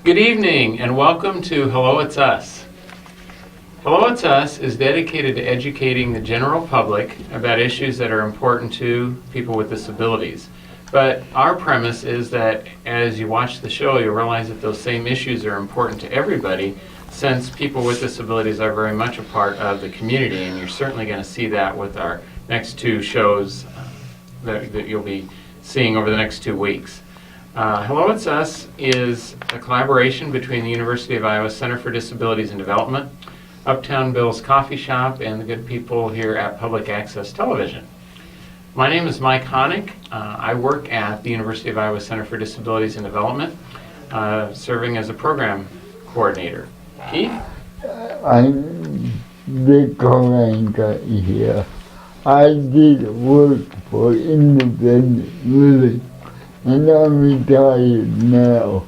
Good evening and welcome to Hello It's Us. Hello It's Us is dedicated to educating the general public about issues that are important to people with disabilities. But our premise is that as you watch the show, you'll realize that those same issues are important to everybody, since people with disabilities are very much a part of the community, and you're certainly going to see that with our next two shows that you'll be seeing over the next 2 weeks. Hello It's Us is a collaboration between the University of Iowa Center for Disabilities and Development, Uptown Bill's Coffee Shop, and the good people here at Public Access Television. My name is Mike Hoenig. I work at the University of Iowa Center for Disabilities and Development, serving as a program coordinator. Keith? I'm the commenter here. I did work for independent living, and I'm retired now.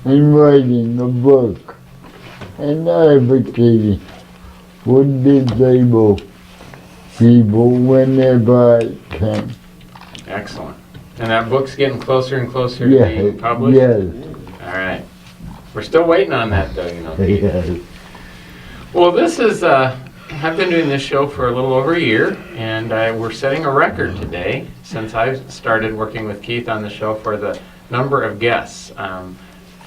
I'm writing a book and advocating for disabled people whenever I can. Excellent. And that book's getting closer and closer to being published? Yes. All right. We're still waiting on that, though, you know, Keith. Yes. Well, this is, I've been doing this show for a little over a year, and we're setting a record today since I started working with Keith on the show for the number of guests.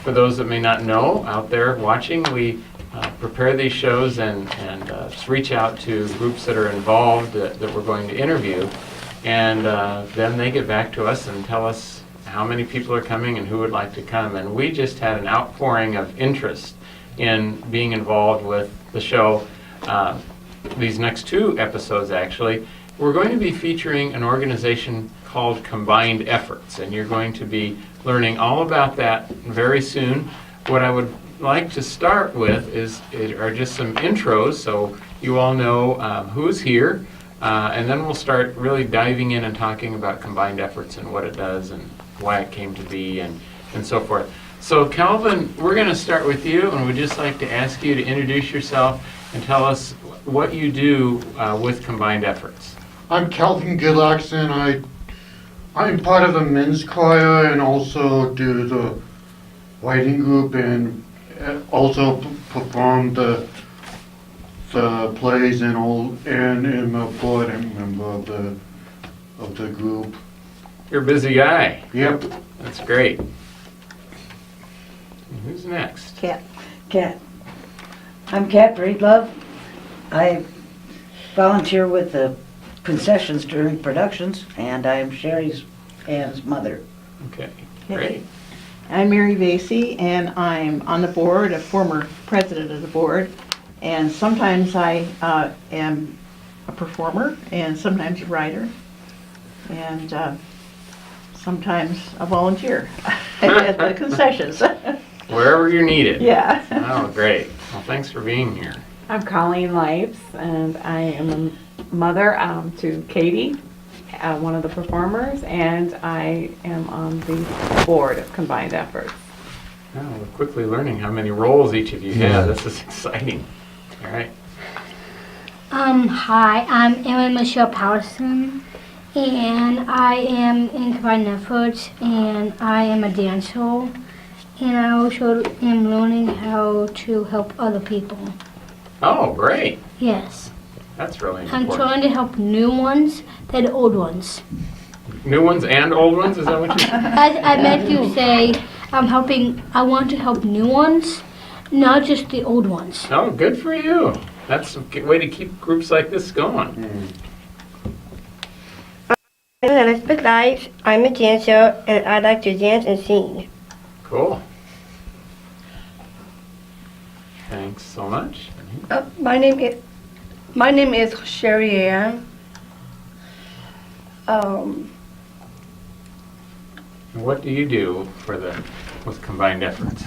For those that may not know out there watching, we prepare these shows and just reach out to groups that are involved that we're going to interview, and then they get back to us and tell us how many people are coming and who would like to come. And we just had an outpouring of interest in being involved with the show. These next two episodes, actually, we're going to be featuring an organization called Combined Efforts, and you're going to be learning all about that very soon. What I would like to start with are just some intros, so you all know who's here, and then we'll start really diving in and talking about Combined Efforts and what it does and why it came to be and so forth. So Calvin, we're going to start with you, and we'd just like to ask you to introduce yourself and tell us what you do with Combined Efforts. I'm Calvin Gillaxon. I'm part of the men's choir and also do the writing group and also perform the plays and am a board member of the group. You're a busy guy. Yep. That's great. And who's next? Cat. I'm Cat Breedlove. I volunteer with the concessions during productions, and I'm Sherry's Ann's mother. Okay, great. I'm Mary Vasey, and I'm on the board, a former president of the board, and sometimes I am a performer, and sometimes a writer, and sometimes a volunteer at the concessions. Wherever you're needed. Yeah. Oh, great. Well, thanks for being here. I'm Colleen Lipes, and I am a mother to Katie, one of the performers, and I am on the board of Combined Efforts. Oh, we're quickly learning how many roles each of you have. This is exciting. All right. Hi, I'm Emma Michelle Patterson, and I am in Combined Efforts, and I am a dancer, and I also am learning how to help other people. Oh, great. Yes. That's really I'm important. trying to help new ones than old ones. New ones and old ones? Is that what you said? I meant to say I want to help new ones, not just the old ones. Oh, good for you. That's a good way to keep groups like this going. I'm Elizabeth Lipes. I'm a dancer, and I like to dance and sing. Cool. Thanks so much. My name is Sherry Ann. And what do you do with Combined Efforts?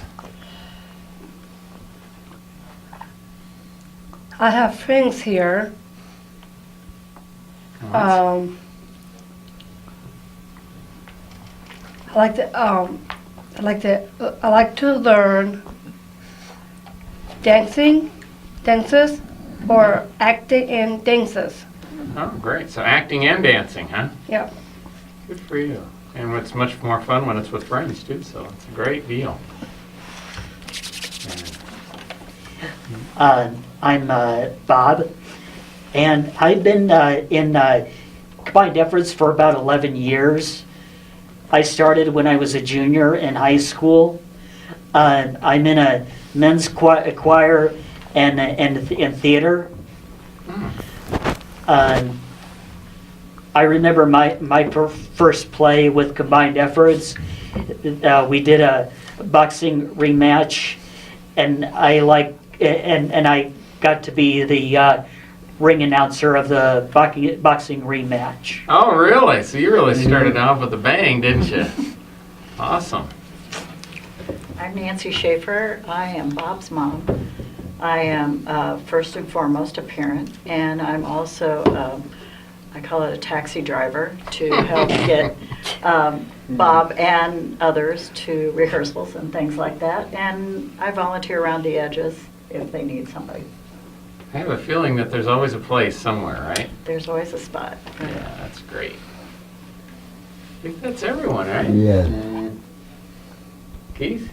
I have friends here. Oh, I like to learn dances, or acting and dances. oh, great. So acting and dancing, huh? Yeah. Good for you. And it's much more fun when it's with friends, too, so it's a great deal. I'm Bob, and I've been in combined efforts for about 11 years. I started when I was a junior in high school. I'm in a men's choir and theater. I remember my first play with combined efforts. We did a boxing rematch, and I got to be the ring announcer of the boxing rematch. Oh, really? So you really started off with a bang, didn't you? Awesome. I'm Nancy Schaefer. I am Bob's mom. I am first and foremost a parent, and I'm also, I call it a taxi driver to help get Bob and others to rehearsals and things like that. And I volunteer around the edges if they need somebody. I have a feeling that there's always a place somewhere, right? There's always a spot. Yeah, that's great. I think that's everyone, right? Yes. Keith?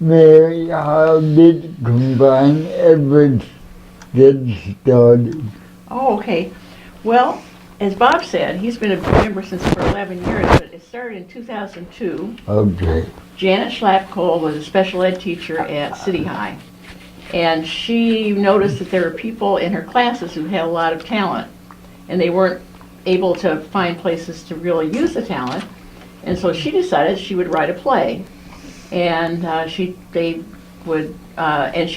Mary, how did combined efforts get started? Oh, okay. Well, as Bob said, he's been a member since for 11 years, but it started in 2002. Okay. Janet Schlapkohl was a special ed teacher at City High, and she noticed that there were people in her classes who had a lot of talent, and they weren't able to find places to really use the talent, and so she decided she would write a play, and she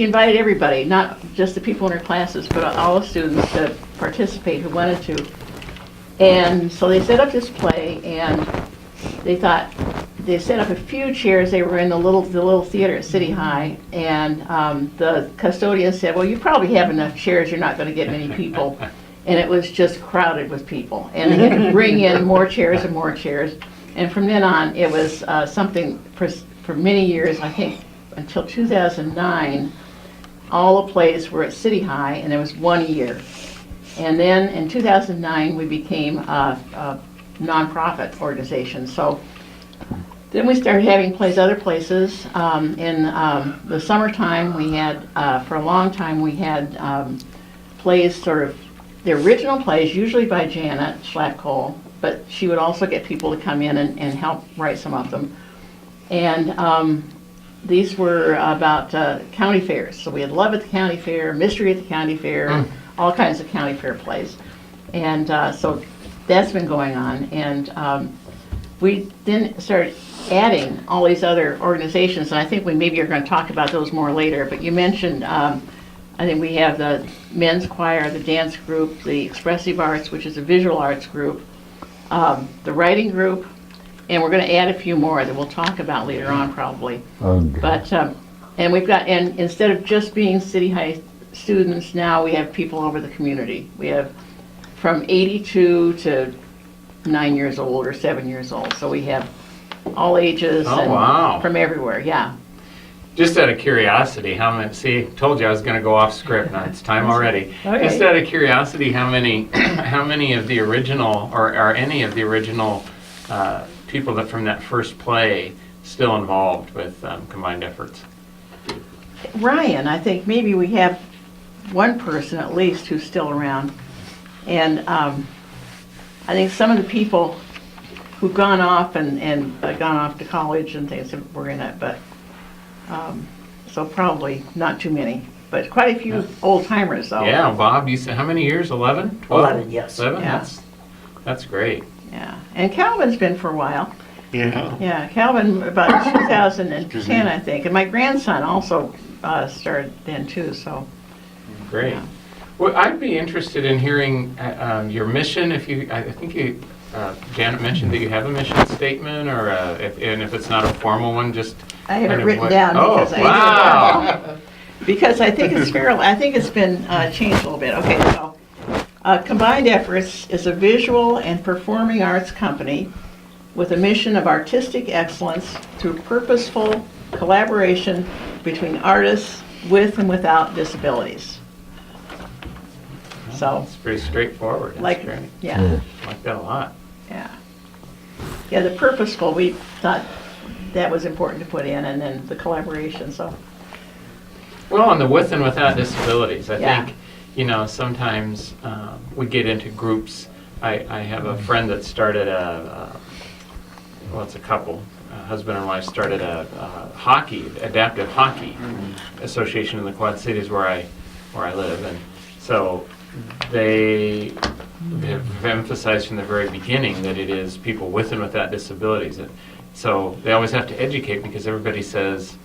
invited everybody, not just the people in her classes, but all the students to participate who wanted to. And so they set up this play, and they set up a few chairs. They were in the little theater at City High, and the custodian said, well, you probably have enough chairs, you're not going to get many people. And it was just crowded with people, and they had to bring in more chairs and more chairs. And from then on, it was something for many years, I think until 2009, all the plays were at City High, and there was one a year. And then in 2009, we became a nonprofit organization. So then we started having plays other places. In the summertime, we had, for a long time, we had plays sort of, the original plays, usually by Janet Schlapkohl, but she would also get people to come in and help write some of them. And these were about county fairs. So we had Love at the County Fair, Mystery at the County Fair, all kinds of county fair plays. And so that's been going on. And we then started adding all these other organizations, and I think we maybe are going to talk about those more later. But you mentioned, I think we have the men's choir, the dance group, the expressive arts, which is a visual arts group, the writing group, and we're going to add a few more that we'll talk about later on probably. Okay. But and we've got, and instead of just being City High students, now we have people over the community. We have from 82 to 9 years old or 7 years old. So we have all ages and wow. from everywhere. Yeah. Just out of curiosity, how many, see, told you I was going to go off script, now it's time already. Okay. Just out of curiosity, how many of the original, or are any of the original people that from that first play still involved with combined efforts? Ryan, I think maybe we have one person at least who's still around. And I think some of the people who've gone off and gone off to college and things were in it, but so probably not too many, but quite a few old timers though. Yeah, Bob, you said how many years? 11? 12? 11, yes. 11? Yeah. That's great. Yeah, and Calvin's been for a while. Yeah. Yeah, Calvin about 2010, I think, and my grandson also started then too. So Great. Yeah. Well, I'd be interested in hearing your mission. If you, I think you, Janet mentioned that you have a mission statement, or and if it's not a formal one, just I have kind it of written what- down Oh, because wow. because I think it's fairly, I think it's been changed a little bit. Okay, so Combined Efforts is a visual and performing arts company with a mission of artistic excellence through purposeful collaboration between artists with and without disabilities. So, It's pretty straightforward. That's like, great. yeah, I like that a lot. yeah. Yeah, the purposeful, we thought that was important to put in, and then the collaboration, so. Well, on the with and without disabilities, I Yeah. think, sometimes we get into groups. I have a friend that started well, it's a couple, husband and wife started a adaptive hockey association in the Quad Cities where I live. And so they have emphasized from the very beginning that it is people with and without disabilities. And so they always have to educate because everybody says,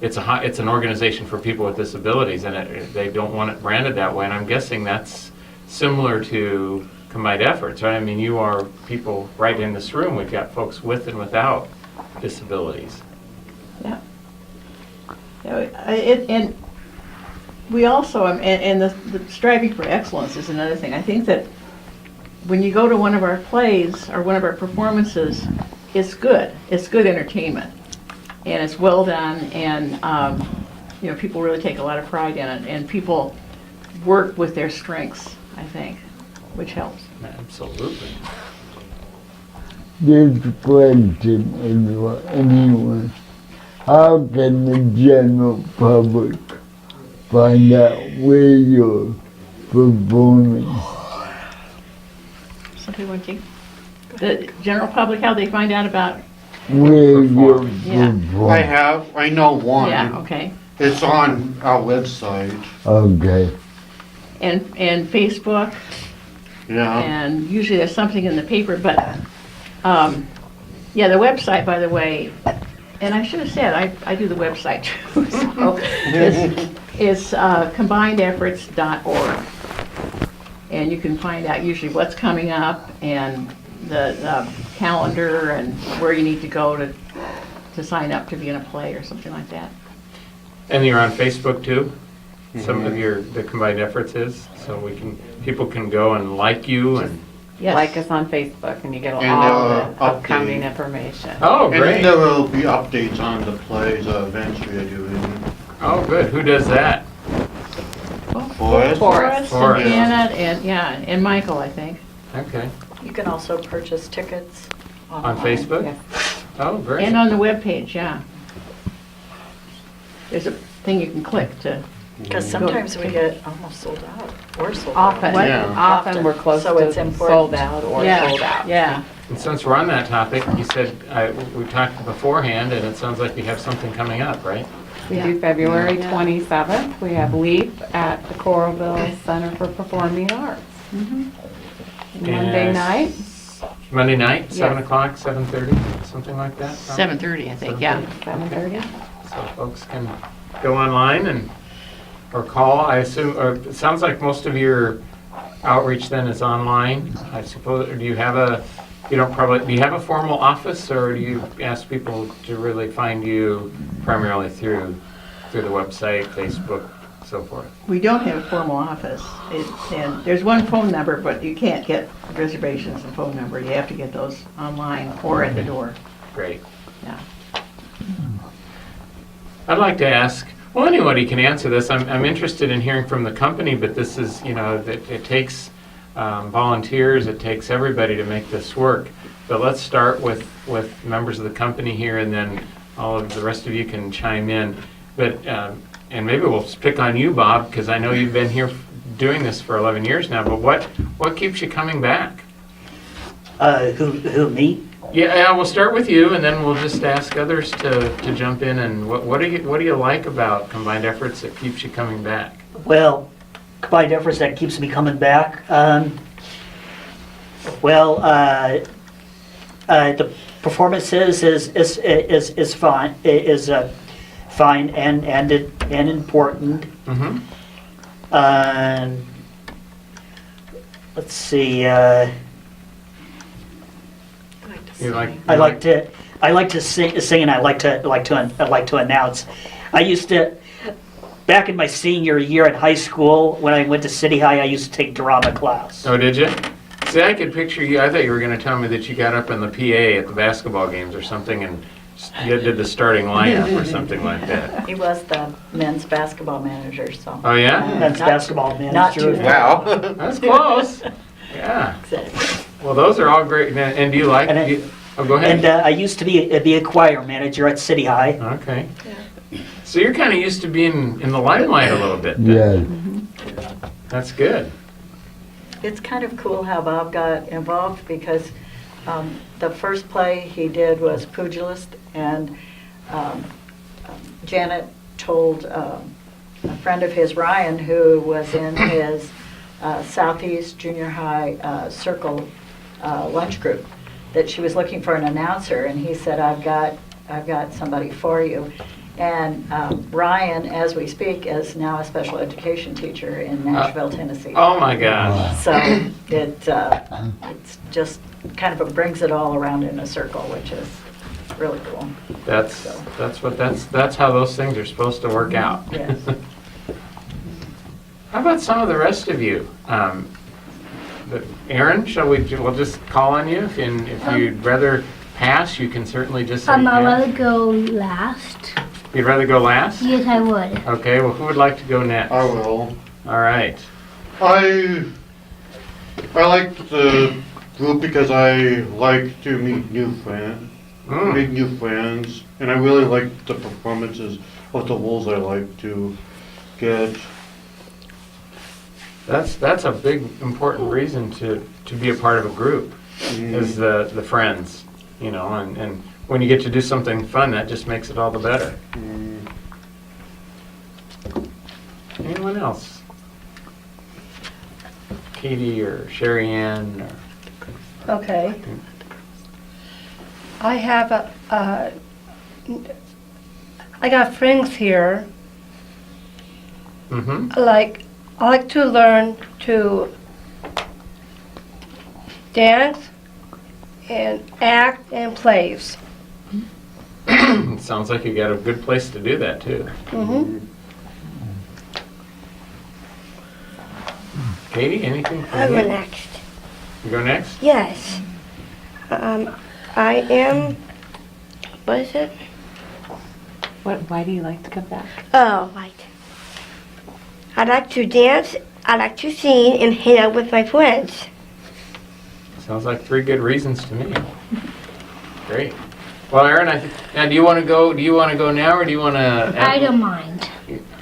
it's an organization for people with disabilities, and they don't want it branded that way. And I'm guessing that's similar to Combined Efforts, right? I mean, you are people right in this room. We've got folks with and without disabilities. Yeah. And we also, and the striving for excellence is another thing. I think that when you go to one of our plays or one of our performances, it's good. It's good entertainment. And it's well done, and people really take a lot of pride in it, and people work with their strengths, I think, which helps. Absolutely. This question, anyone, how can the general public find out where you're performing? Somebody want to? The general public, how they find out about? Where you're Yeah. performing? I know one. Yeah, okay. It's on our website. Okay. And Facebook, Yeah. and usually there's something in the paper, but, the website, by the way, and I should have said, I do the website too, so, it's combinedefforts.org. And you can find out usually what's coming up and the calendar and where you need to go to sign up to be in a play or something like that. And you're on Facebook too? Some of the Combined Efforts is, so people can go and like you and. Yes. Like us on Facebook, and you get all And, the upcoming update. information. Oh, And great. there will be updates on the plays, events we are doing. Oh, good. Who does that? Forrest? Forrest Forrest. and Janet and Michael, I think. Okay. You can also purchase tickets On online. Facebook? Yes. Oh, great. And on the webpage, yeah. There's a thing you can click to. Because sometimes we get almost sold out, or sold out. Often, Yeah. often we're close So it's to important. sold out or Yeah, sold out. Yeah. And since we're on that topic, you said, we talked beforehand, and it sounds like you have something coming up, right? We do February Yeah. 27th. We have LEAP at the Coralville Center for Performing Arts. Monday And night. Monday night, 7 Yes. o'clock, 7:30, something like that? probably? 7:30, I think, yeah. 7:30. So folks can go online or call, I assume, or it sounds like most of your outreach then is online, I suppose. Or do you have a formal office, or do you ask people to really find you primarily through the website, Facebook, so forth? We don't have a formal office. And there's one phone number, but you can't get reservations and phone number. You have to get those online or at the door. Great. Yeah. I'd like to ask, well, anybody can answer this. I'm interested in hearing from the company, but this is, it takes volunteers, it takes everybody to make this work. But let's start with members of the company here, and then all of the rest of you can chime in. But, and maybe we'll pick on you, Bob, because I know you've been here doing this for 11 years now, but what keeps you coming back? Who, me? Yeah, we'll start with you, and then we'll just ask others to jump in. And what do you like about Combined Efforts that keeps you coming back? Well, Combined Efforts that keeps me coming back. The performances is fine, fine and important. Mm-hmm. Let's see. You like? I like to sing, and I like to announce. I used to, back in my senior year in high school, when I went to City High, I used to take drama class. Oh, did you? See, I could picture you. I thought you were going to tell me that you got up in the PA at the basketball games or something, and you did the starting lineup or something like that. He was the men's basketball manager, so. Oh yeah, Men's Not- basketball not manager. too- Wow. that's close. Yeah. Exactly. Well, those are all great. And do you like? And Oh, go ahead. And I used to be a choir manager at City High. Okay. So you're kind of used to being in the limelight a little bit then. Yes. That's good. It's kind of cool how Bob got involved because the first play he did was Pugilist, and Janet told a friend of his, Ryan, who was in his Southeast Junior High Circle lunch group, that she was looking for an announcer, and he said, I've got somebody for you. And Ryan, as we speak, is now a special education teacher in Nashville, Tennessee. Oh my gosh. So it's just kind of brings it all around in a circle, which is really cool. That's how those things are supposed to work out. Yes. How about some of the rest of you? Aaron, we'll just call on you. If you'd rather pass, you can certainly just say I'd pass. rather go last. You'd rather go last? Yes, I would. Okay, well, who would like to go next? I will. All right. I like the group because I like to meet new friends, make new friends, and I really like the performances of the roles I like to get. That's a big, important reason to be a part of a group, is the friends, you know, and when you get to do something fun, that just makes it all the better. Anyone else? Katie or Sherry Ann? Okay. I have I got friends here. Mm-hmm. I like to learn to dance and act and plays. Sounds like you got a good place to do that, too. Katie, anything from I'll you? go next. You go next? Yes. I am. What is it? Why do you like to come back? Oh, right. I like to dance, I like to sing, and hang out with my friends. Sounds like 3 good reasons to me. Great. Well, Aaron, now do you want to go now, or do you want to? I don't mind.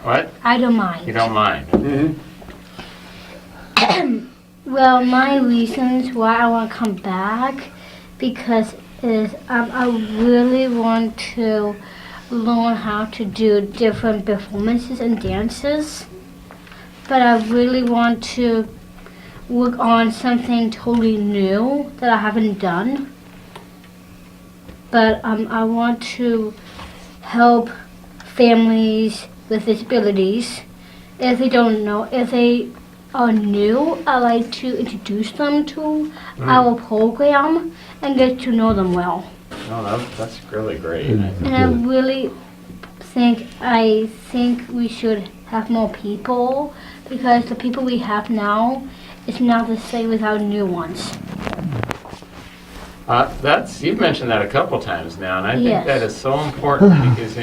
What? I don't mind. You don't mind? Well, my reasons why I want to come back because I really want to learn how to do different performances and dances, but I really want to work on something totally new that I haven't done. But I want to help families with disabilities. If they don't know, if they are new, I like to introduce them to our program and get to know them well. Oh, that's really great. And I really think we should have more people because the people we have now is not the same as our new ones. You've mentioned that a couple times now, and I think Yes. that is so important because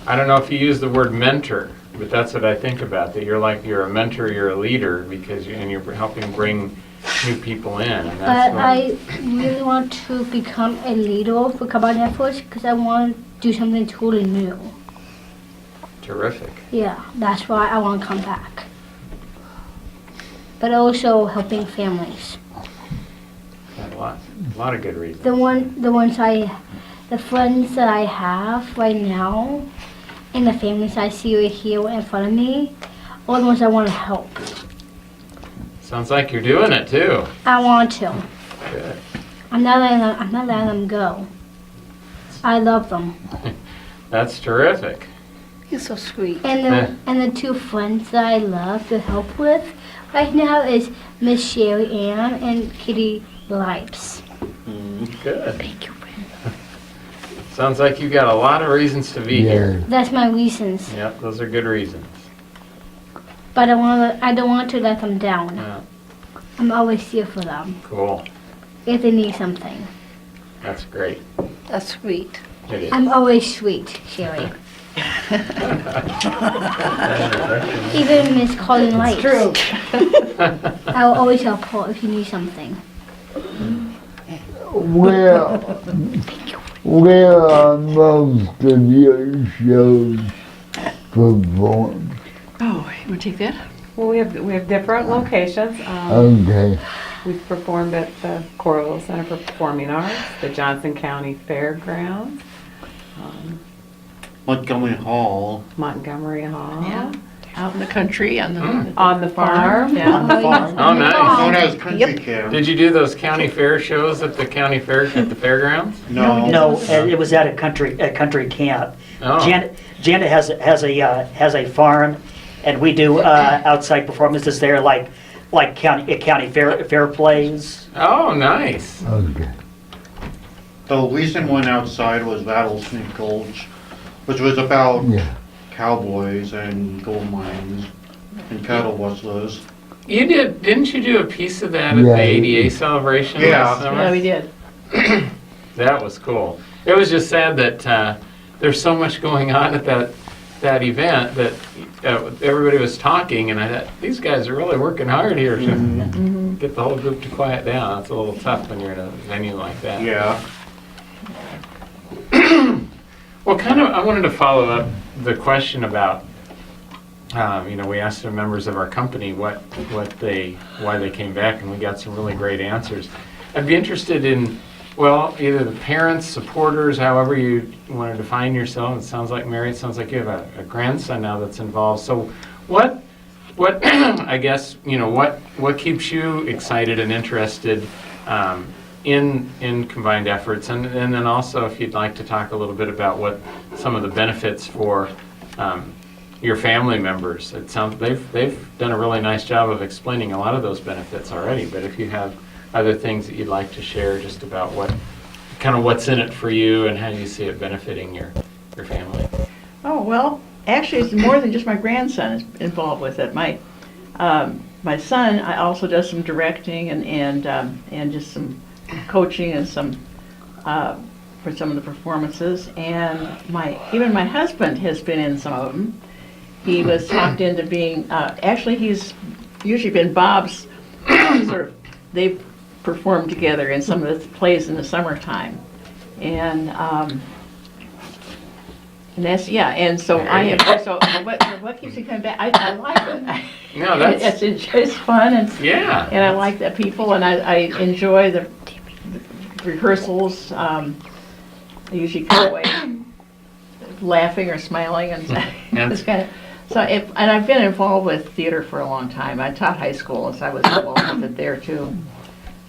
I don't know if you use the word mentor, but that's what I think about, that you're a mentor, you're a leader because you're helping bring new people in. And that's But I really want to become a leader for Combined Efforts because I want to do something totally new. terrific. Yeah, that's why I want to come back. But also helping families. Got a lot of good reasons. The friends that I have right now, and the families I see right here in front of me, are the ones I want to help. Sounds like you're doing it too. I want to. Good. I'm not letting them go. I love them. That's terrific. You're so sweet. And the 2 friends that I love to help with right now is Miss Sherry Ann and Kitty Lipes. Good. Thank you. Sounds like you got a lot of reasons to be here. That's my reasons. Yep, those are good reasons. But I don't want to let them down. Yeah, I'm always here for them cool. if they need something. That's great. That's sweet. It is. I'm always sweet, Sherry. Even Miss Colin Lights. True. I will always help her if you need something. where are most of your shows performed? Oh, you want to take that? Well, we have different locations. Okay. We've performed at the Coralville Center for Performing Arts, the Johnson County Fairgrounds, Montgomery Hall. Montgomery Hall, Yeah. Out in the country on the on the farm. Yeah. On the farm. Oh, nice. Known as Country Camp. Did you do those county fair shows at the county fair, at the fairgrounds? No. No, it was at a country camp. Oh. Janet has a farm, and we do outside performances there, like county fair plays. Oh, nice. Okay. The recent one outside was Rattlesnake Gulch, which was about Yeah. cowboys and gold mines and cattle rustlers. Didn't you do a piece of that at Yeah. the ADA celebration Yeah. last summer? Yeah, we did. That was cool. It was just sad that there's so much going on at that event that everybody was talking, and I thought, these guys are really working hard here to get the whole group to quiet down. It's a little tough when you're in a venue like that. Yeah. Well, I wanted to follow up the question about, we asked the members of our company why they came back, and we got some really great answers. I'd be interested in, well, either the parents, supporters, however you want to define yourself. It sounds like Mary, it sounds like you have a grandson now that's involved. So what I guess, what keeps you excited and interested in combined efforts, and then also if you'd like to talk a little bit about what some of the benefits for your family members. It sounds they've done a really nice job of explaining a lot of those benefits already, but if you have other things that you'd like to share just about what's in it for you and how you see it benefiting your family. Oh, well, actually, it's more than just my grandson is involved with it. My son also does some directing and just some coaching and some for some of the performances. And even my husband has been in some of them. He was talked into being actually he's usually been Bob's they've performed together in some of the plays in the summertime, and that's and so I am. So what keeps me coming back? I like it. No, that's it's fun and yeah. I like the people and I enjoy the rehearsals. I usually come away laughing or smiling and it's kind of so. And I've been involved with theater for a long time. I taught high school, so I was involved with it there too.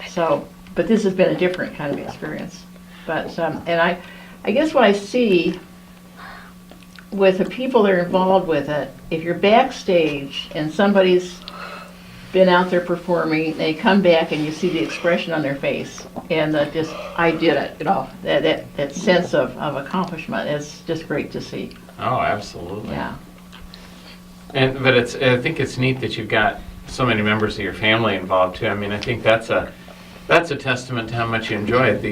So, but this has been a different kind of experience. But and I guess what I see with the people that are involved with it, if you're backstage and somebody's been out there performing, they come back and you see the expression on their face and I did it, that sense of accomplishment is just great to see. Oh, absolutely. Yeah. But I think it's neat that you've got so many members of your family involved too. I mean, I think that's a testament to how much you enjoy it. That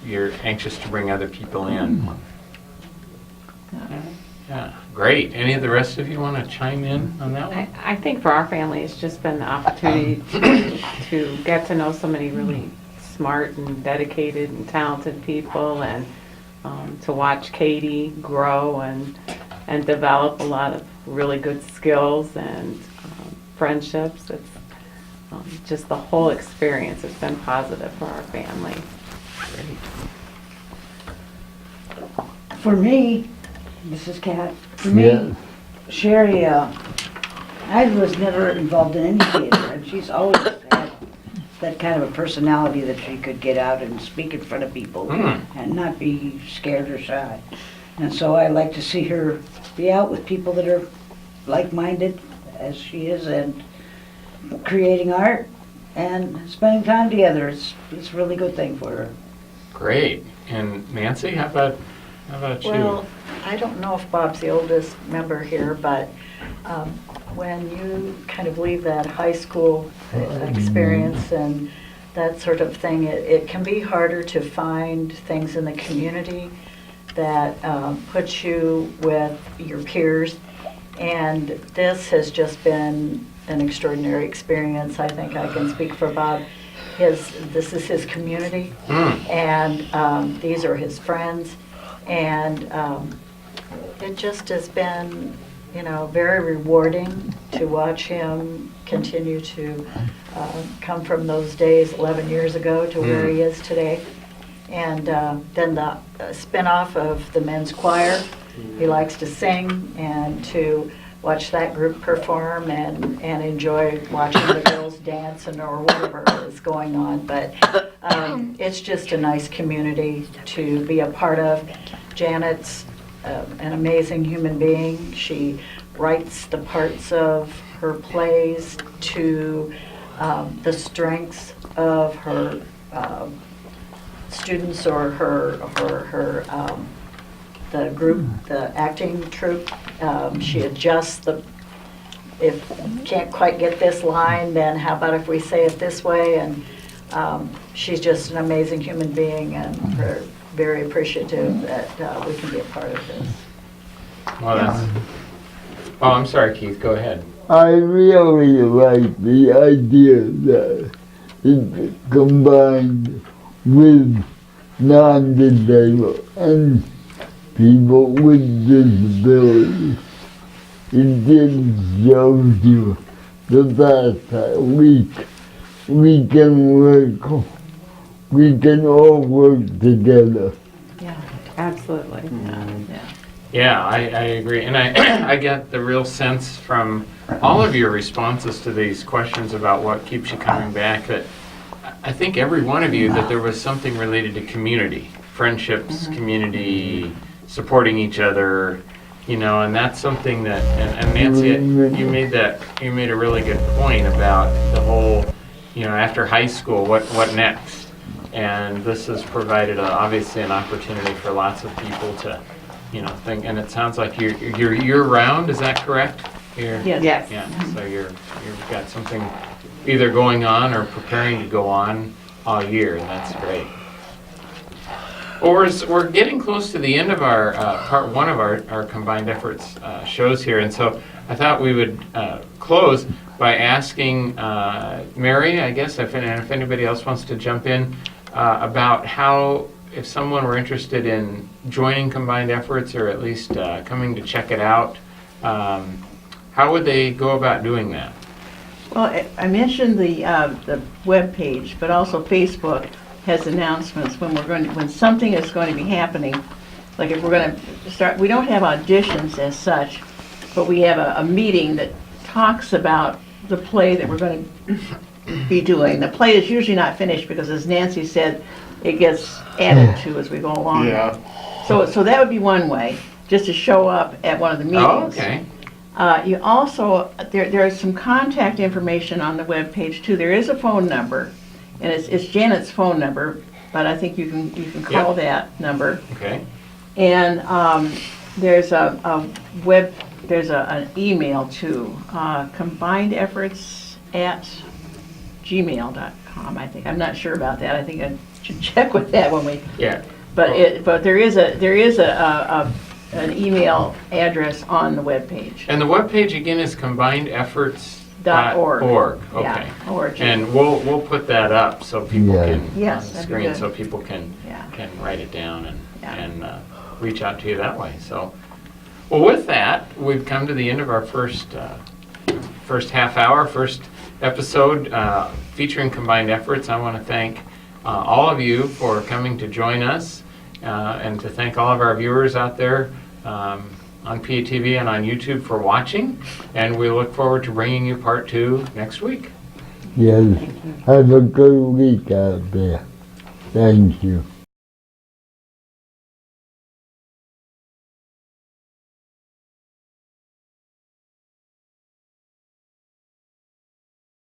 you're anxious to bring other people in. Yeah, great. Any of the rest of you want to chime in on that one? I think for our family, it's just been the opportunity to get to know so many really smart and dedicated and talented people, and to watch Katie grow and develop a lot of really good skills and friendships. It's just the whole experience has been positive for our family. Great. For me, Mrs. Cat, for me, Yeah. Sherry, I was never involved in any theater, and she's always had that kind of a personality that she could get out and speak in front of people and not be scared or shy. And so I like to see her be out with people that are like-minded as she is and creating art and spending time together. It's a really good thing for her. Great. And Nancy, how about you? Well, I don't know if Bob's the oldest member here, but when you kind of leave that high school experience and that sort of thing, it can be harder to find things in the community that put you with your peers. And this has just been an extraordinary experience. I think I can speak for Bob. this is his community, and these are his friends, and it just has been, very rewarding to watch him continue to come from those days 11 years ago to where he is today. And then the spin-off of the men's choir, he likes to sing and to watch that group perform and enjoy watching the girls dance or whatever is going on. But it's just a nice community to be a part of. Janet's an amazing human being. She writes the parts of her plays to the strengths of her students or the group, the acting troupe. She adjusts if can't quite get this line, then how about if we say it this way? And she's just an amazing human being, and we're very appreciative that we can be a part of this. Well, I'm sorry, Keith, go ahead. I really like the idea that it's combined with non-disabled and people with disabilities. It just shows you the fact that we can all work together. Yeah. Absolutely. Yeah, I agree. And I get the real sense from all of your responses to these questions about what keeps you coming back that I think every one of you that there was something related to community, friendships, community, supporting each other, and that's something that, and Nancy, you made a really good point about the whole, after high school, what next? And this has provided obviously an opportunity for lots of people to, think, and it sounds like you're year-round, is that correct? Yes. Yeah, so you've got something either going on or preparing to go on all year, and that's great. Well, we're getting close to the end of our part one of our combined efforts shows here, and so I thought we would close by asking Mary, I guess, if anybody else wants to jump in, about how, if someone were interested in joining combined efforts or at least coming to check it out, how would they go about doing that? Well, I mentioned the web page, but also Facebook has announcements when something is going to be happening. Like if we're going to start, we don't have auditions as such, but we have a meeting that talks about the play that we're going to be doing. The play is usually not finished because, as Nancy said, it gets added to as we go along. Yeah. So that would be one way, just to show up at one of the meetings. Oh, okay. You also, there is some contact information on the web page too. There is a phone number, and it's Janet's phone number, but I think you can call that number. Okay. And there's an email too, combinedefforts@gmail.com. I think, I'm not sure about that. I think I should check with that when we. Yeah. But there is an email address on the web page. And the webpage again is combinedefforts.org. .org. Okay. Yeah, org. And we'll put that up so people Yeah. can Yes, on the that'd be screen good. so people can Yeah. write it down and Yeah. reach out to you that way. So, well, with that, we've come to the end of our first half hour, first episode featuring combined efforts. I want to thank all of you for coming to join us, and to thank all of our viewers out there on PATV and on YouTube for watching, and we look forward to bringing you part 2 next week. Yes. Have a good week out there. Thank you.